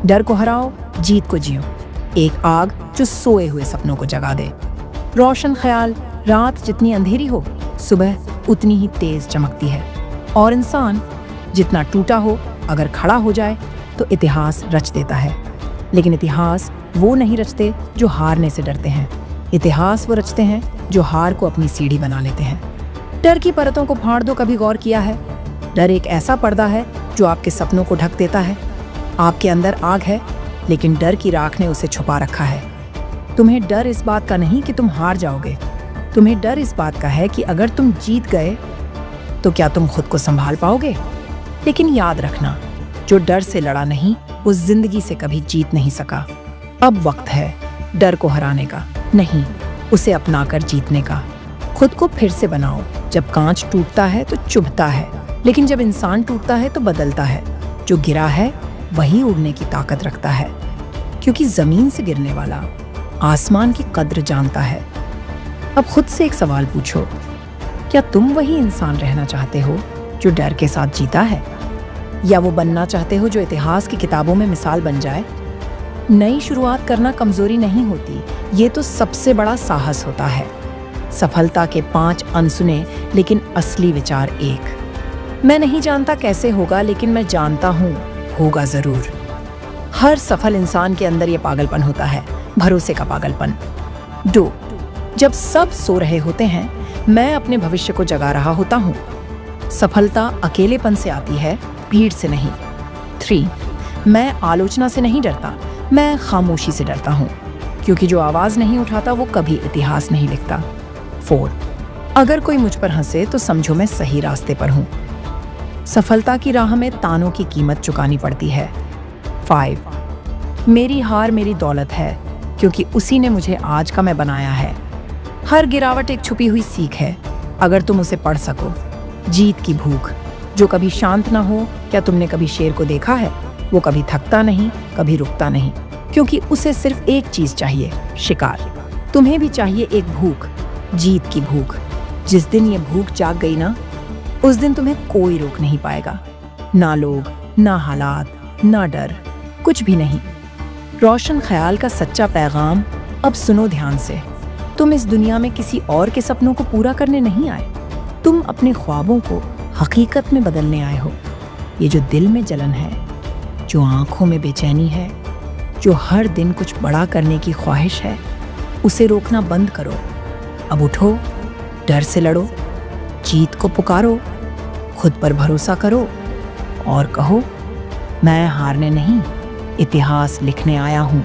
डर को हराओ, जीत को जियो। एक आग जो सोए हुए सपनों को जगा दे। रोशन ख्याल, रात जितनी अंधेरी हो, सुबह उतनी ही तेज चमकती है। और इंसान जितना टूटा हो, अगर खड़ा हो जाए तो इतिहास रच देता है। लेकिन इतिहास वो नहीं रचते जो हारने से डरते हैं। इतिहास वो रचते हैं जो हार को अपनी सीढ़ी बना लेते हैं। डर की परतों को फाड़ दो। कभी गौर किया है? डर एक ऐसा पर्दा है जो आपके सपनों को ढक देता है। आपके अंदर आग है, लेकिन डर की राख ने उसे छुपा रखा है। तुम्हें डर इस बात का नहीं कि तुम हार जाओगे। तुम्हें डर इस बात का है कि अगर तुम जीत गए तो क्या तुम खुद को संभाल पाओगे। लेकिन याद रखना, जो डर से लड़ा नहीं, वो जिंदगी से कभी जीत नहीं सका। अब वक्त है डर को हराने का, नहीं उसे अपनाकर जीतने का। खुद को फिर से बनाओ। जब कांच टूटता है तो चुभता है, लेकिन जब इंसान टूटता है तो बदलता है। जो गिरा है वही उड़ने की ताकत रखता है, क्योंकि जमीन से गिरने वाला आसमान की कद्र जानता है। अब खुद से एक सवाल पूछो, क्या तुम वही इंसान रहना चाहते हो जो डर के साथ जीता है, या वो बनना चाहते हो जो इतिहास की किताबों में मिसाल बन जाए। नई शुरुआत करना कमजोरी नहीं होती, ये तो सबसे बड़ा साहस होता है। सफलता के 5 अनसुने लेकिन असली विचार एक। मैं नहीं जानता कैसे होगा, लेकिन मैं जानता हूँ होगा जरूर। हर सफल इंसान के अंदर ये पागलपन होता है, भरोसे का पागलपन। 2, जब सब सो रहे होते हैं, मैं अपने भविष्य को जगा रहा होता हूँ। सफलता अकेलेपन से आती है, भीड़ से नहीं। 3, मैं आलोचना से नहीं डरता, मैं खामोशी से डरता हूँ, क्योंकि जो आवाज नहीं उठाता वो कभी इतिहास नहीं लिखता। 4, अगर कोई मुझ पर हंसे तो समझो मैं सही रास्ते पर हूँ। सफलता की राह में तानों की कीमत चुकानी पड़ती है। 5, मेरी हार मेरी दौलत है, क्योंकि उसी ने मुझे आज का मैं बनाया है। हर गिरावट एक छुपी हुई सीख है, अगर तुम उसे पढ़ सको। जीत की भूख जो कभी शांत ना हो। क्या तुमने कभी शेर को देखा है? वो कभी थकता नहीं, कभी रुकता नहीं, क्योंकि उसे सिर्फ एक चीज चाहिए, शिकार। तुम्हें भी चाहिए एक भूख, जीत की भूख। जिस दिन ये भूख जाग गई ना, उस दिन तुम्हें कोई रोक नहीं पाएगा। ना लोग, ना हालात, ना डर, कुछ भी नहीं। रोशन ख्याल का सच्चा पैगाम अब सुनो ध्यान से। तुम इस दुनिया में किसी और के सपनों को पूरा करने नहीं आए, तुम अपने ख्वाबों को हकीकत में बदलने आए हो। ये जो दिल में जलन है, जो आंखों में बेचैनी है, जो हर दिन कुछ बड़ा करने की ख्वाहिश है, उसे रोकना बंद करो। अब उठो, डर से लड़ो, जीत को पुकारो, खुद पर भरोसा करो और कहो, मैं हारने नहीं, इतिहास लिखने आया हूँ।